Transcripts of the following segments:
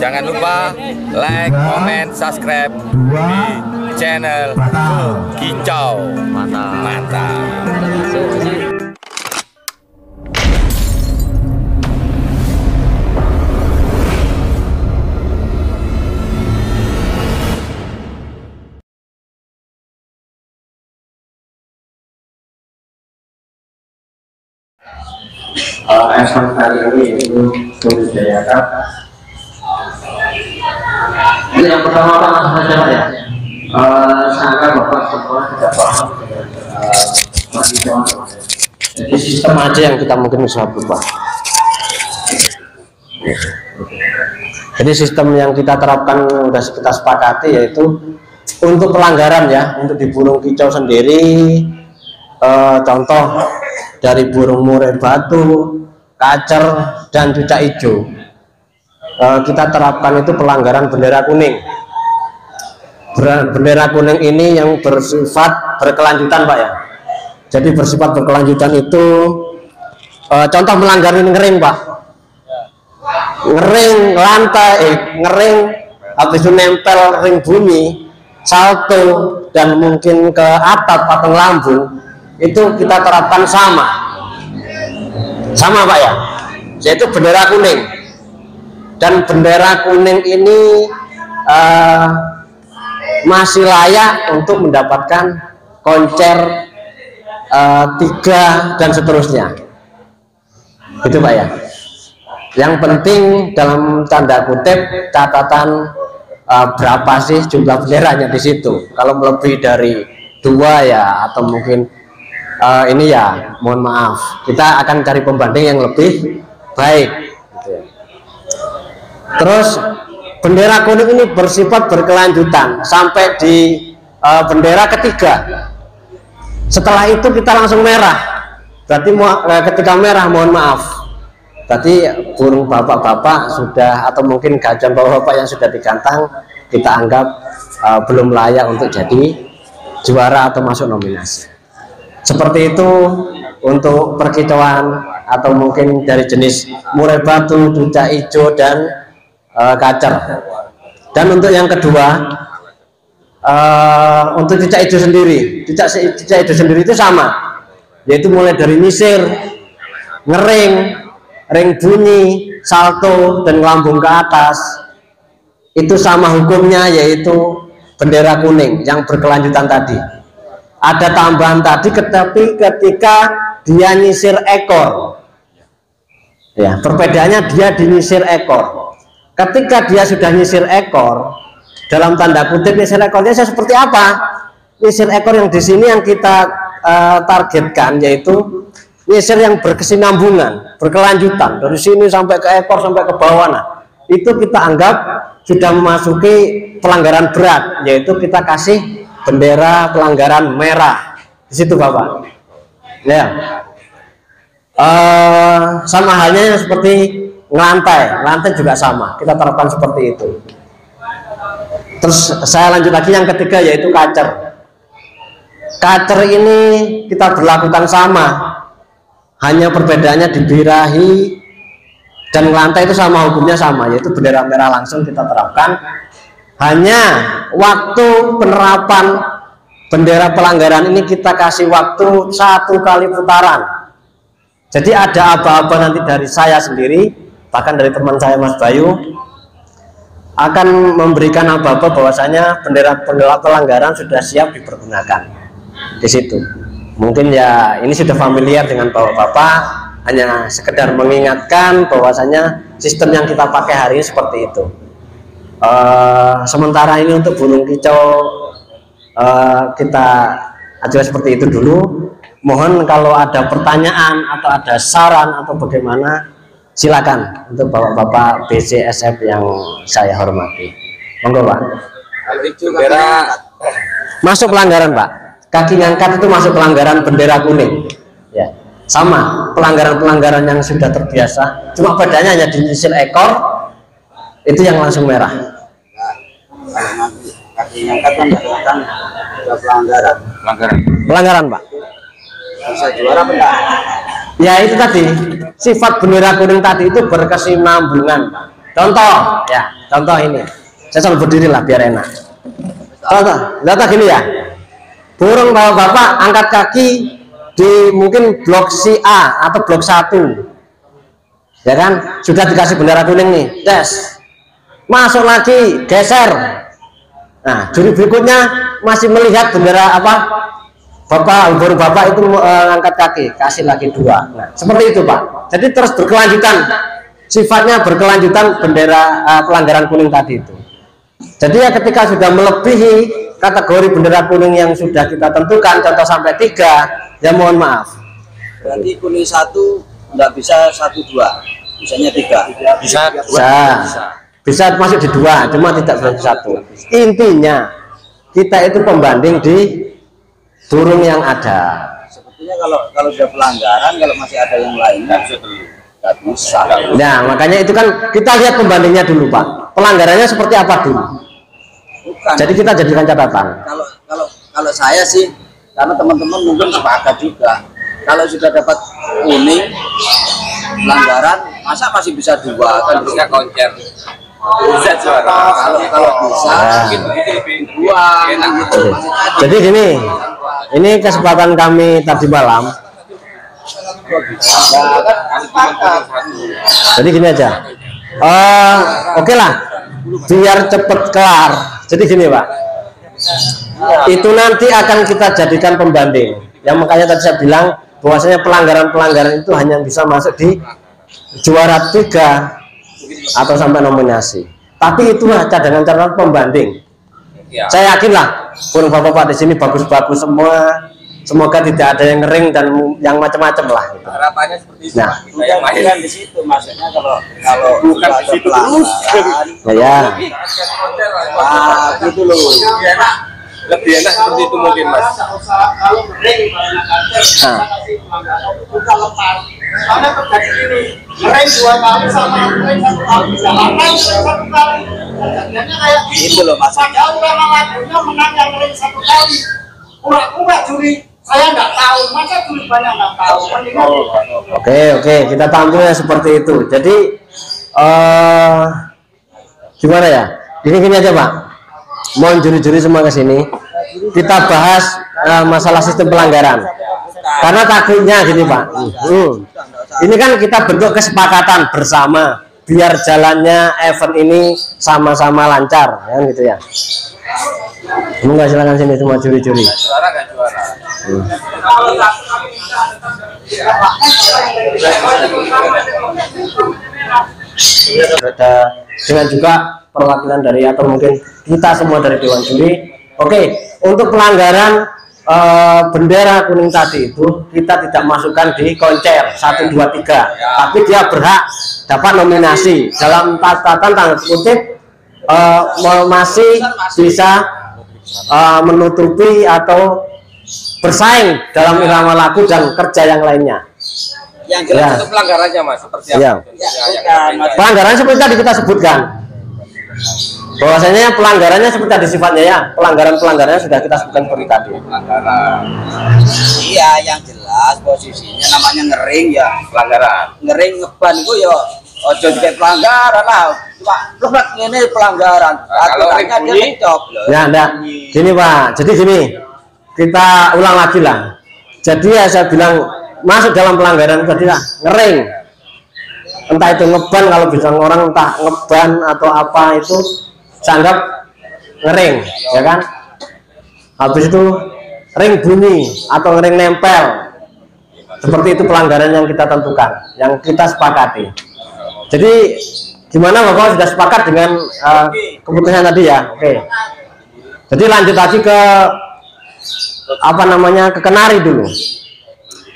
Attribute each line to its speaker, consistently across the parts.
Speaker 1: Jangan lupa like, comment, subscribe di channel Kicau. Mantap.
Speaker 2: Esok hari ini itu dibudidayakan. Ini yang pertama langsung saja Pak ya. Sangka Bapak semua tidak paham dengan jadi sistem aja yang kita mungkin bisa berubah. Jadi sistem yang kita terapkan sudah kita sepakati yaitu untuk pelanggaran ya, untuk di burung kicau sendiri, contoh dari burung murai batu, kacer, dan cucak hijau, kita terapkan itu pelanggaran bendera kuning. Bendera kuning ini yang bersifat berkelanjutan Pak ya. Jadi bersifat berkelanjutan itu contoh melanggar ini ngering Pak, ngering lantai, ngering habis itu nempel ring bumi, salto, dan mungkin ke atap atau lambung, itu kita terapkan sama Pak ya, yaitu bendera kuning. Dan bendera kuning ini masih layak untuk mendapatkan koncer 3 dan seterusnya, itu Pak ya. Yang penting dalam tanda kutip catatan berapa sih jumlah benderanya di situ. Kalau lebih dari 2 ya, atau mungkin ini ya mohon maaf, kita akan cari pembanding yang lebih baik gitu ya. Terus bendera kuning ini bersifat berkelanjutan sampai di bendera ketiga. Setelah itu kita langsung merah, berarti ketika merah mohon maaf, berarti burung bapak-bapak sudah, atau mungkin gajah bapak-bapak yang sudah digantang, kita anggap belum layak untuk jadi juara atau masuk nominasi. Seperti itu untuk perkicauan atau mungkin dari jenis murai batu, cucak hijau, dan kacer. Dan untuk yang kedua, untuk cucak hijau sendiri, cucak hijau sendiri itu sama, yaitu mulai dari nyisir, ngering, ring bunyi, salto, dan lambung ke atas, itu sama hukumnya, yaitu bendera kuning yang berkelanjutan tadi. Ada tambahan tadi, tetapi ketika dia nyisir ekor ya, perbedaannya dia dinyisir ekor. Ketika dia sudah nyisir ekor, dalam tanda kutip nyisir ekornya seperti apa? Nyisir ekor yang di sini yang kita targetkan, yaitu nyisir yang berkesinambungan, berkelanjutan dari sini sampai ke ekor, sampai ke bawah. Nah, itu kita anggap sudah memasuki pelanggaran berat, yaitu kita kasih bendera pelanggaran merah di situ Bapak ya. Sama halnya seperti ngelantai juga sama, kita terapkan seperti itu. Terus saya lanjut lagi yang ketiga, yaitu kacer. Kacer ini kita berlakukan sama, hanya perbedaannya di birahi dan ngelantai itu sama, hukumnya sama, yaitu bendera merah langsung kita terapkan. Hanya waktu penerapan bendera pelanggaran ini kita kasih waktu 1 kali putaran. Jadi ada apa-apa nanti dari saya sendiri, bahkan dari teman saya Mas Bayu, akan memberikan apa-apa bahwasanya bendera pelanggaran sudah siap dipergunakan di situ. Mungkin ya ini sudah familiar dengan bapak-bapak, hanya sekedar mengingatkan bahwasanya sistem yang kita pakai hari ini seperti itu. Sementara ini untuk burung kicau kita aja seperti itu dulu. Mohon kalau ada pertanyaan atau ada saran atau bagaimana, silakan untuk bapak-bapak BCSF yang saya hormati. Monggo Pak.
Speaker 1: Bendera
Speaker 2: Masuk pelanggaran Pak. Kaki ngangkat itu masuk pelanggaran bendera kuning. Ya, sama pelanggaran-pelanggaran yang sudah terbiasa. Cuma bedanya hanya dinyisir ekor, itu yang langsung merah.
Speaker 3: Kaki ngangkat kan sudah pelanggaran Pak. Bisa juara apa enggak?
Speaker 2: Ya itu tadi, sifat bendera kuning tadi itu berkesinambungan. Contoh ya, contoh ini. Saya selalu berdiri lah biar enak. Contoh, lihat gini ya. Burung bapak-bapak angkat kaki di mungkin blok si A atau blok 1. Ya kan? Sudah dikasih bendera kuning nih. Tes. Masuk lagi, geser. Nah, juri berikutnya masih melihat bendera apa? Burung bapak itu angkat kaki, kasih lagi 2. Nah, seperti itu, Pak. Jadi terus berkelanjutan. Sifatnya berkelanjutan bendera pelanggaran kuning tadi itu. Jadi ya ketika sudah melebihi kategori bendera kuning yang sudah kita tentukan, contoh sampai 3, ya mohon maaf.
Speaker 3: Berarti kuning 1 nggak bisa 1, 2, bisanya 3.
Speaker 2: Bisa masuk di 2, cuma tidak bisa di 1. Intinya kita itu pembanding di burung yang ada.
Speaker 3: Sebetulnya kalau sudah pelanggaran, kalau masih ada yang lain nggak bisa.
Speaker 2: Nah, makanya itu kan kita lihat pembandingnya dulu, Pak. Pelanggarannya seperti apa dulu?
Speaker 3: Bukan.
Speaker 2: Jadi kita jadikan catatan.
Speaker 3: Kalau saya sih, karena teman-teman mungkin sepakat juga. Kalau sudah dapat kuning pelanggaran, masa masih bisa 2 kan?
Speaker 1: Bisa koncer. Bisa
Speaker 3: Kalau bisa, mungkin lebih 2 gitu.
Speaker 2: Jadi gini, ini kesempatan kami tadi malam. Jadi gini aja. Oke lah, biar cepet kelar. Jadi gini, Pak. Itu nanti akan kita jadikan pembanding. Yang makanya tadi saya bilang bahwasanya pelanggaran-pelanggaran itu hanya bisa masuk di juara 3 atau sampai nominasi. Tapi itulah cadangan pembanding.
Speaker 1: Ya.
Speaker 2: Saya yakin lah burung bapak-bapak di sini bagus-bagus semua. Semoga tidak ada yang ngering dan yang macam-macam lah. Gitu.
Speaker 1: Harapannya seperti itu.
Speaker 2: Nah,
Speaker 1: Kita yang main
Speaker 3: di situ maksudnya kalau
Speaker 1: bukan di situ terus.
Speaker 2: ya.
Speaker 3: Gitu loh.
Speaker 1: Lebih enak seperti itu mungkin, Mas.
Speaker 4: Kalau ngering kalau karena terjadi ini ngering 2 kali sama ngering 1 kali bisa menang 1 kali. Kejadiannya kayak
Speaker 3: Itu loh maksudnya.
Speaker 4: Padahal orang lagunya menang yang ngering 1 kali. Pura-pura juri saya nggak tahu, masa juri banyak nggak tahu.
Speaker 2: Oke, kita tampilnya seperti itu. Jadi gimana ya? Gini aja, Pak. Mohon juri-juri semua ke sini. Kita bahas masalah sistem pelanggaran. Karena takutnya gini, Pak. Ini kan kita bentuk kesepakatan bersama biar jalannya event ini sama-sama lancar, ya gitu ya. Enggak, silakan sini semua juri-juri.
Speaker 1: Juara nggak juara?
Speaker 2: Ada dengan juga perwakilan dari atau mungkin kita semua dari Dewan Juri. Oke, untuk pelanggaran bendera kuning tadi itu kita tidak masukkan di koncer 1, 2, 3, tapi dia berhak dapat nominasi dalam catatan tanda kutip masih bisa menutupi atau bersaing dalam irama lagu dan kerja yang lainnya.
Speaker 1: Yang jelas itu pelanggarannya, Mas, seperti apa?
Speaker 2: Ya. Pelanggaran seperti tadi kita sebutkan. Bahwasanya pelanggarannya seperti tadi sifatnya ya. Pelanggarannya sudah kita sebutkan seperti tadi.
Speaker 3: Iya, yang jelas posisinya namanya ngering ya.
Speaker 1: Pelanggaran.
Speaker 3: Ngering ngeban itu ya ojo juga pelanggaran lah. Cuma lebak ini pelanggaran.
Speaker 1: Kalau ring
Speaker 3: dia
Speaker 1: bunyi,
Speaker 3: ngecop loh.
Speaker 2: Ya, enggak. Gini, Pak. Jadi gini. Kita ulang lagi lah. Jadi ya saya bilang masuk dalam pelanggaran tadi lah, ngering. Entah itu ngeban, kalau bisa orang entah ngeban atau apa itu saya anggap ngering, ya kan? Habis itu ring bunyi atau ring nempel. Seperti itu pelanggaran yang kita tentukan, yang kita sepakati. Jadi gimana Bapak sudah sepakat dengan keputusan tadi ya? Oke. Jadi lanjut lagi ke apa namanya, ke kenari dulu.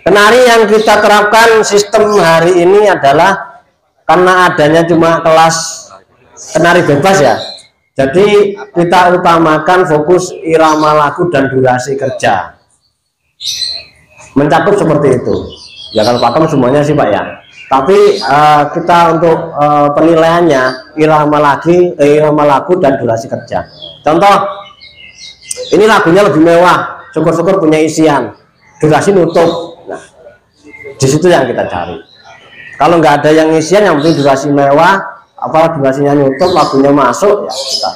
Speaker 2: Kenari yang kita terapkan sistem hari ini adalah karena adanya cuma kelas kenari bebas ya. Jadi kita utamakan fokus irama lagu dan durasi kerja. Mencakup seperti itu. Ya kalau pakem semuanya sih Pak ya. Tapi kita untuk penilaiannya irama lagu dan durasi kerja. Contoh, ini lagunya lebih mewah, syukur-syukur punya isian, durasi nutup. Nah, di situ yang kita cari. Kalau nggak ada yang isian, yang penting durasi mewah, apa durasinya nyutup, lagunya masuk, ya kita.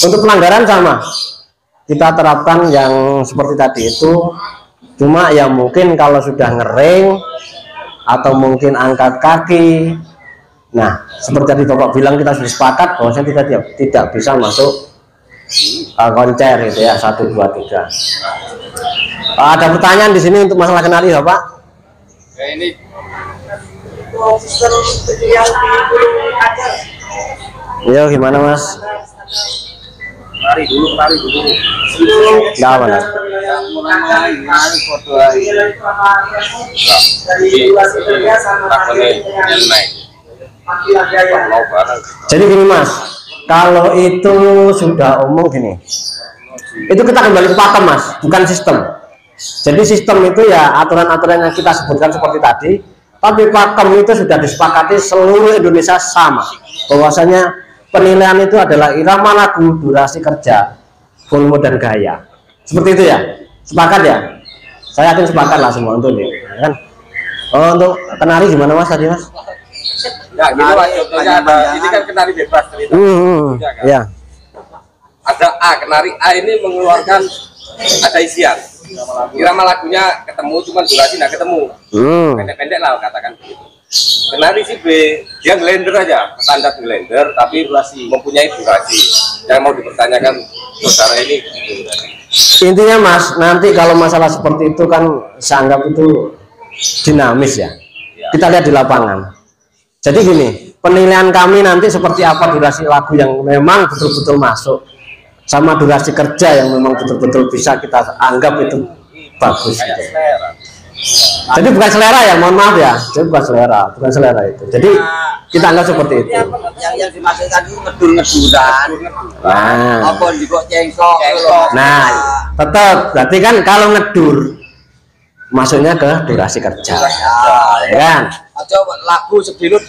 Speaker 2: Untuk pelanggaran sama, kita terapkan yang seperti tadi itu. Cuma ya mungkin kalau sudah ngering atau mungkin angkat kaki, nah seperti tadi Bapak bilang, kita sudah sepakat bahwa kita tidak bisa masuk koncer gitu ya, 1, 2, 3. Ada pertanyaan di sini untuk masalah kenali Bapak?
Speaker 1: Ini
Speaker 2: Yo gimana Mas?
Speaker 1: Mari dulu.
Speaker 2: Enggak apa nah?
Speaker 3: Mulai foto
Speaker 2: Jadi gini Mas, kalau itu sudah umum gini, itu kita kembali ke pakem Mas, bukan sistem. Jadi sistem itu ya aturan-aturan yang kita sebutkan seperti tadi, tapi pakem itu sudah disepakati seluruh Indonesia sama, bahwasanya penilaian itu adalah irama lagu, durasi kerja, volume dan gaya. Seperti itu ya, sepakat ya? Saya yakin sepakat lah semua untuk ini, kan? Oh, untuk kenari gimana Mas tadi Mas?
Speaker 1: Nah, gitu Mas, contohnya ada, ini kan kenari bebas cerita.
Speaker 2: Ya.
Speaker 1: Ada A, kenari A ini mengeluarkan ada isian. Irama lagunya ketemu, cuma durasi nggak ketemu. Pendek-pendek lah katakan begitu. Kenari si B, dia ngelender aja, standar ngelender, tapi mempunyai durasi. Yang mau dipertanyakan saudara ini.
Speaker 2: Intinya Mas, nanti kalau masalah seperti itu kan saya anggap itu dinamis ya. Kita lihat di lapangan. Jadi gini, penilaian kami nanti seperti apa durasi lagu yang memang betul-betul masuk, sama durasi kerja yang memang betul-betul bisa kita anggap itu bagus gitu. Jadi bukan selera ya, mohon maaf ya, jadi bukan selera itu. Jadi kita anggap seperti itu.
Speaker 3: yang dimaksudkan itu ngedur-ngeduran.
Speaker 2: Nah,
Speaker 3: Apa kok cengkok.
Speaker 2: nah tetap berarti kan kalau ngedur masuknya ke durasi kerja, ya kan?
Speaker 3: Coba lagu sebelum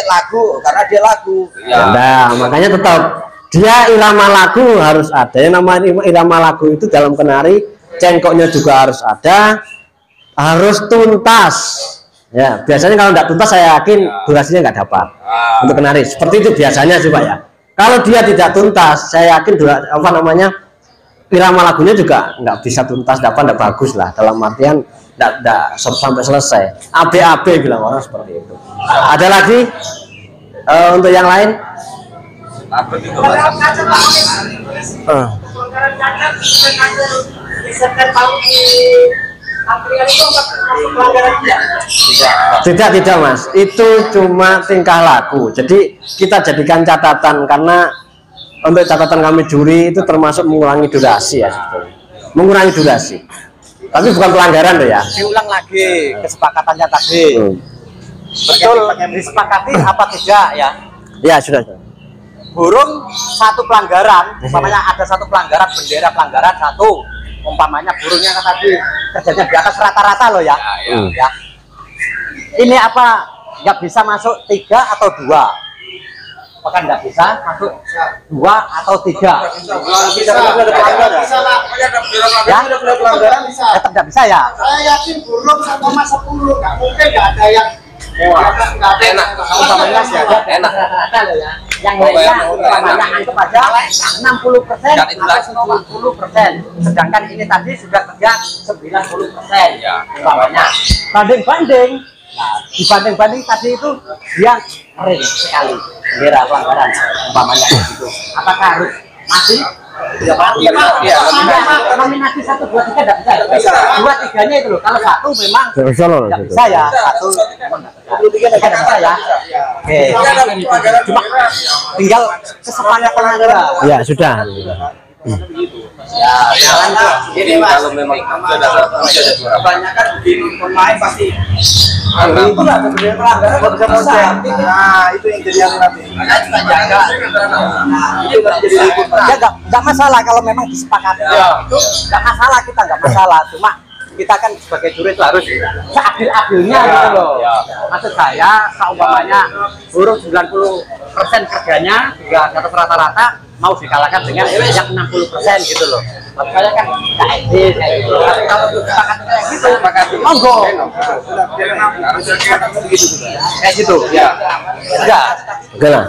Speaker 3: lagu karena dia lagu.
Speaker 2: Nah, makanya tetap dia irama lagu harus ada. Yang namanya irama lagu itu dalam kenari, cengkoknya juga harus ada, harus tuntas. Ya, biasanya kalau tidak tuntas saya yakin durasinya nggak dapat untuk kenari. Seperti itu biasanya sih Pak ya. Kalau dia tidak tuntas, saya yakin irama lagunya juga nggak bisa tuntas, dapat nggak bagus lah. Dalam artian nggak sampai selesai. AB bilang orang seperti itu. Ada lagi untuk yang lain? Tidak Mas, itu cuma tingkah laku. Jadi kita jadikan catatan karena untuk catatan kami juri itu termasuk mengurangi durasi ya, sebetulnya. Mengurangi durasi. Tapi bukan pelanggaran loh ya.
Speaker 3: Diulang lagi kesepakatannya tadi. Betul disepakati apa tidak ya?
Speaker 2: Ya sudah.
Speaker 3: Burung satu pelanggaran, umpamanya ada satu pelanggaran, bendera pelanggaran satu, umpamanya burungnya tadi kerjanya di atas rata-rata loh ya. Ya. Ini apa nggak bisa masuk 3 atau 2? Apakah nggak bisa masuk 2 atau 3? Ya, tetap nggak bisa ya.
Speaker 4: Saya yakin burung 1,10 nggak mungkin nggak ada yang
Speaker 1: Enak,
Speaker 3: Umpamanya enak rata-rata loh ya. Yang lainnya umpamanya anggap aja 60% atau 90%. Sedangkan ini tadi sudah kerja 90%. Umpamanya banding-banding. Nah, dibanding-banding tadi itu dia kering sekali. Bendera pelanggaran umpamanya gitu. Apakah harus masih? Ya, nominasi 1, 2, 3 tidak bisa. 2, 3-nya itu loh. Kalau 1 memang tidak bisa ya. 1 tidak bisa ya. Oke. Cuma tinggal kesepakatan aja.
Speaker 2: Ya sudah.
Speaker 1: Ini kalau memang
Speaker 3: kebanyakan begini pemain pasti
Speaker 4: itu lah sebenarnya pelanggaran nggak bisa konsen. Nah itu yang jadi nanti.
Speaker 3: itu jadi ribut. Ya nggak masalah kalau memang disepakati. Itu nggak masalah, kita nggak masalah. Cuma kita kan sebagai juri itu harus seadil-adilnya gitu loh. Maksud saya, seumpamanya burung 90% persen kerjanya juga di atas rata-rata mau dikalahkan dengan yang 60% gitu loh. Makanya kan KSD kayak gitu. Tapi kalau sepakat kayak gitu, monggo.
Speaker 1: Begitu sudah.
Speaker 3: Kayak gitu.
Speaker 1: Ya.
Speaker 3: Enggak.
Speaker 2: Oke lah.